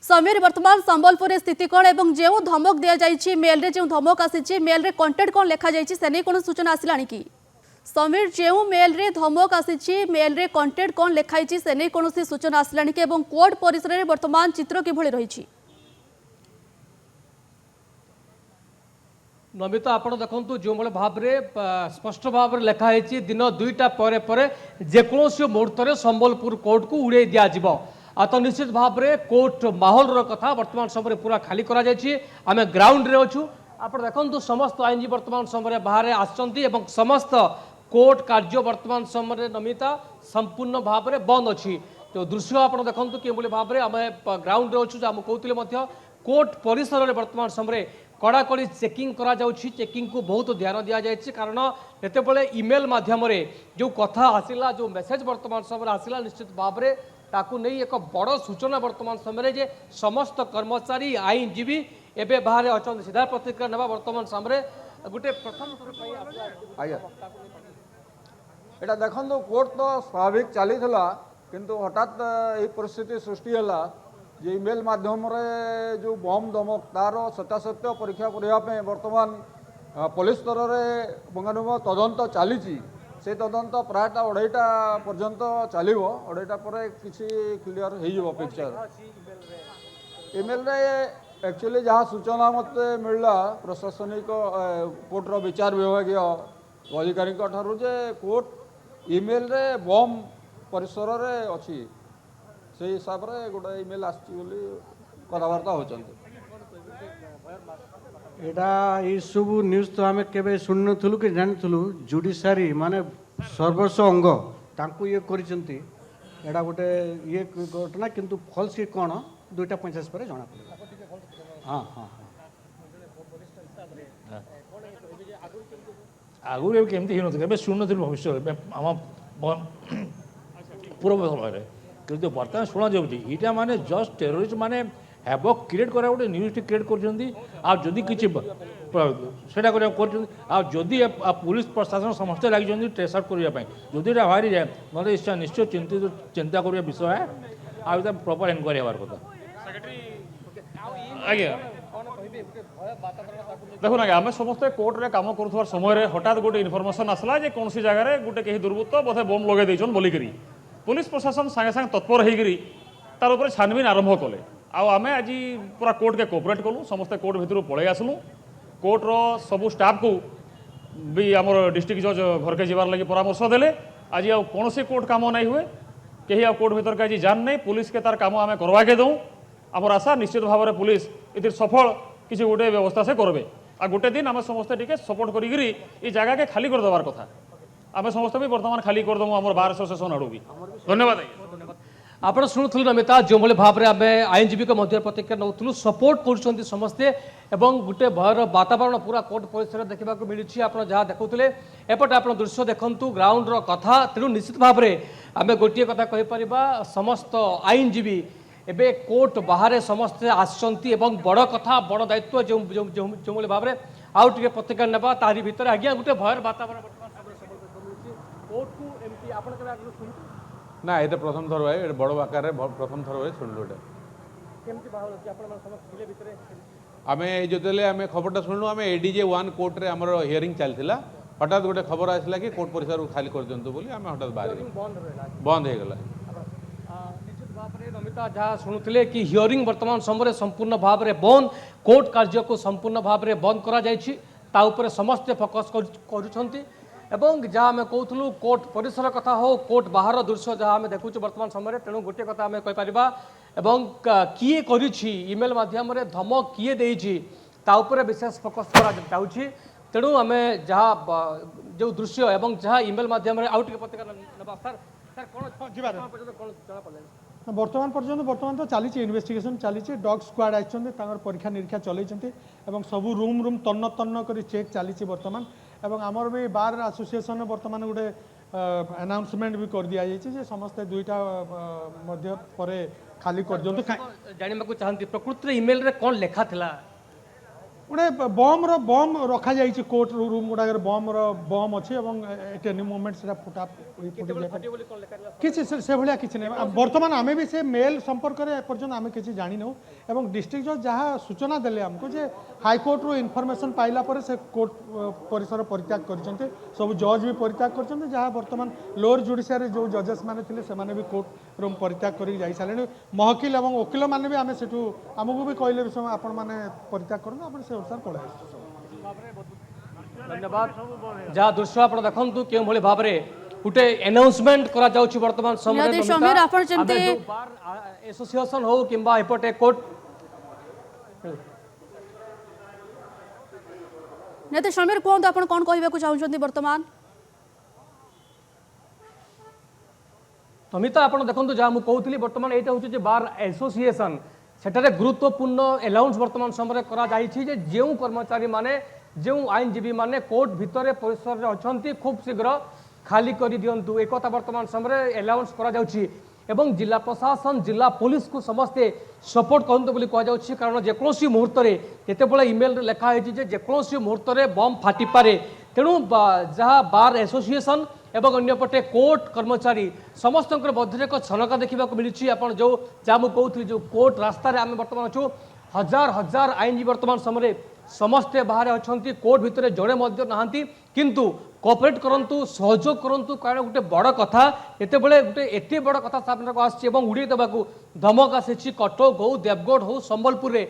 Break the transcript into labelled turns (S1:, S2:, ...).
S1: समीर वर्तमान संबलपुर स्थिति कौन एवं जो धमक दि जाइए मेल रे जो धमक आसी मेल रे कंटेंट कौन लिखा जाइए से नहीं कौन सूचना आसला कि समीर जो मेल रे धमक आसी मेल रे कंटेंट कौन लिखाई से नहीं कौन सूचना आसला कि कोर्ट परिसर में वर्तमान चित्र किभଳି रही।
S2: नमिता आपण देखु जो भाव में स्पष्ट भाव में लिखाई दिन 2टा पर जेकोसी मुहूर्त में संबलपुर कोर्ट को उड़े दिज्व तो निश्चित भाव में कोर्ट माहौल कथा वर्तमान समय पूरा खाली आम ग्राउंड रे अच्छू आप देखु समस्त आईनजी वर्तमान समय बाहर आसछंती समस्त कोर्ट कार्य वर्तमान समय नमिता संपूर्ण भाव में बंद अच्छी तो दृश्य आप देखु कि भाव में आम ग्राउंड रे अच्छू आम कहते कोर्ट परिसर में वर्तमान समय कड़ाकड़ी चेकिंग करा जाउछि चेकिंग को बहुत ध्यान दिया जाए कारण जितेबाला इमेल माध्यम जो कथा आसला जो मेसेज वर्तमान समय आसला निश्चित भाव में ताकू नहीं एक बड़ सूचना वर्तमान समय जे समस्त कर्मचारी आईनजीवी एवं बाहर अच्छा सीधा प्रतिक्रिया ना वर्तमान समय गोटे प्रथम
S3: यहाँ देखो कोर्ट तो स्वाभाविक चली किंतु हठात यही परिस्थिति सृष्टि है जे इमेल माध्यम जो बम दमक तार सत्यासत्य परीक्षा करने वर्तमान पुलिस स्तर में बंगानुब तदंत चली से तदंत प्रायः 2:30 पर्यंत चलो 2:30 पर किसी क्लीयर हो पिक्चर इमेल रे एक्चुअली जहाँ सूचना मत मिलला प्रशासनिक कोर्टर विचार विभाग अधिकारी जे कोर्ट इमेल रे बम परिसर में अच्छी से हिसाब से गोटे इमेल आसली कथबार्ता होती
S4: ये सब न्यूज तो आम के शुणी नु कि जानी जुडिशियरी माने सर्वस्व अंग तांकु ये करिसेंती एडा गोटे ये घटना किंतु फल्स कि कौन 2:50 पर जना पड़े। हाँ हाँ
S5: आगुरी केमती हो शुणु भविष्य आम पूर्व समय किंतु बर्तमान शुणा जाऊँगी यहाँ माने जस्ट टेरोरिस्ट माने हैवक क्रिएट करा गोटे न्यूज क्रिएट करदी किसी जदि पुलिस प्रशासन समस्ते लगी ट्रेस आउट करने जदि बाहरी जाए मतलब निश्चय चिंता करिया विषय है आ प्रॉपर इनक्वारी हमार कथा
S6: आज्ञा देखुन आज्ञा आम समस्ते कोर्ट रे काम कर समय हठात गोटे इनफर्मेशन आसला जे कौन जगह गोटे कहीं दुर्वृत्त बोधे बम लगे बोलिकी पुलिस प्रशासन सांगे सांगे तत्पर होकर तार उपर छानबीन आरंभ कले आम आज पूरा कोर्ट के कोऑपरेट कलु समस्ते कोर्ट भितर पलि आसलु कोर्टर सबू स्टाफ को भी आम डिस्ट्रिक्ट जज घर के जीवार लगी परामर्श देले आज कौन कोर्ट काम नहीं हुए कहीं कोर्ट भीतर के आज जान नहीं पुलिस के तार काम आम करवा के दूँ आमर आशा निश्चित भाव में पुलिस ये सफल किसी गोटे व्यवस्था से करबे आ गोटे दिन आम समस्ते टिके सपोर्ट करी जगह के खाली कर देवार कथा आम समस्ते भी वर्तमान खाली करदेमु आम बार एसोसिएशन आड़ू भी धन्यवाद
S2: आप शुणुलु नमिता जो भाव में आम आईनजीवी मध्य प्रतिक्रिया नौलु सपोर्ट कर समस्ते एवं गोटे भयर वातावरण पूरा कोर्ट परिसर देखा मिली आप जहाँ देखुले एपटे आप दृश्य देखु ग्राउंड कथा तेणु निश्चित भाव में आम गोटे कथा कहीपर समस्त आईनजीवी एवं कोर्ट बाहर समस्ते आसछंती बड़ कथा बड़ दायित्व जो भाव में आउ टे प्रतिक्रिया नेबा तारी भितर आज्ञा गोटे भयर वातावरण कोर्ट को एमती आप
S7: ना ये प्रथम थर भाई बड़ आकार प्रथम थर भाई शुणु आम जो आम खबरटा शुणु आम एडीजे 1 कोर्ट रे आमर हियरिंग चलता हठात गोटे खबर आसला कि कोर्ट परिसर को खाली कर दिंतु बोली आम हठात बाहर बंद हो गला
S2: निश्चित भाव में नमिता जहाँ शुणुले कि हियरिंग वर्तमान समय संपूर्ण भाव में बंद कोर्ट कार्य को संपूर्ण भाव में बंद करा समस्ते फोकस कर एवं जहाँ आम कहूँ कोर्ट परिसर कथा हो कोर्ट बाहर दृश्य जहाँ आम देखु वर्तमान समय तेणु गोटे कथा आम कहीपर एवं किए करी इमेल माध्यम धमक किए देती विशेष फोकस कर तेणु आम जहाँ जो दृश्य एवं जहाँ इमेल माध्यम आउ टे प्रतिक्रिया
S8: बर्तमान पर्यटन तो चली इन्वेस्टिगेशन चली डॉग स्क्वाड आसछन्ते परीक्षा निरीक्षा चलैछन्ते एवं सबू रूम रूम तन्न तन्न कर चेक चली बर्तमान एवं आमर भी बार एसोसिएशन बर्तमान गोटे अनाउंसमेंट भी कर दिया जाइए समस्ते 2टा मध्य पर खाली कर दियंतु
S2: जानवा चाहती प्रकृति इमेल रे कौन लेखा थिला
S8: गोटे बम रखा जाइए कोर्ट रूम गुड़ाक बम अच्छे एट एनी मोमेंट से फुटा किसी से भाया किसी ना बर्तमान आम भी से मेल संपर्क में एपर्तंत आम किसी जाणीनु और डिस्ट्रिक्ट जज जहाँ सूचना देले आमको जे हाईकोर्ट रू इनफर्मेशन पाइला पर से कोर्ट परिसर परित्याग कर सब जज भी परित्याग कर जहाँ बर्तमान लोअर जुडिशियरी जो जजेस मैंने थे से भी कोर्ट रूम परित्याग कर सारे महकिल और वकिल मैंने भी आम से आमको भी कहले भी समय आपण मैंने परित्याग करूँ आप से अनुसार पढ़ा
S2: धन्यवाद जहाँ दृश्य आप देखु क्यों भाव में गोटे अनाउंसमेंट करा जाउछि वर्तमान समय
S1: निहाती समीर, आपण जेमती-
S2: बार एसोसिएशन हो किंबा एपटे कोर्ट
S1: निहाती समीर कहतु आप कौन कहवाक चाहते बर्तमान
S2: तमिता आप देखो जहाँ मुझे कहती बर्तमान यहाँ हूँ बार एसोसिएशन सेठारे गुरुत्वपूर्ण अनाउंस वर्तमान समय कर जो कर्मचारी माने जो आईनजीवी माने कोर्ट भितर परिसर में अच्छा खूब शीघ्र खाली कर दिंतु एक वर्तमान समय अनाउंस कर जिला प्रशासन जिला पुलिस को समस्ते सपोर्ट करते बोली कहुच्छी कारण जेकोसी मुहूर्त जितेबाला इमेल लिखाई जेकोसी मुहूर्त बम फाटी पारे तेणु जहाँ बार एसोसिएशन एवं अन्यपटे कोर्ट कर्मचारी समस्त मध्य एक छनका देखा मिली आप जो जहाँ मुझे कहती जो कोर्ट रास्तार आम बर्तमान अच्छु हजार हजार आईनजीवी वर्तमान समय समस्ते बाहर अच्छा कोर्ट भितर जड़े नहांती किंतु कोऑपरेट करंतु सहयोग करंतु कारण गोटे बड़ कथा एते बेले गोटे एते बड़ कथा सामने को आसी उड़े देवाक धमक आसी कटक हो देवगढ़ हो संबलपुर में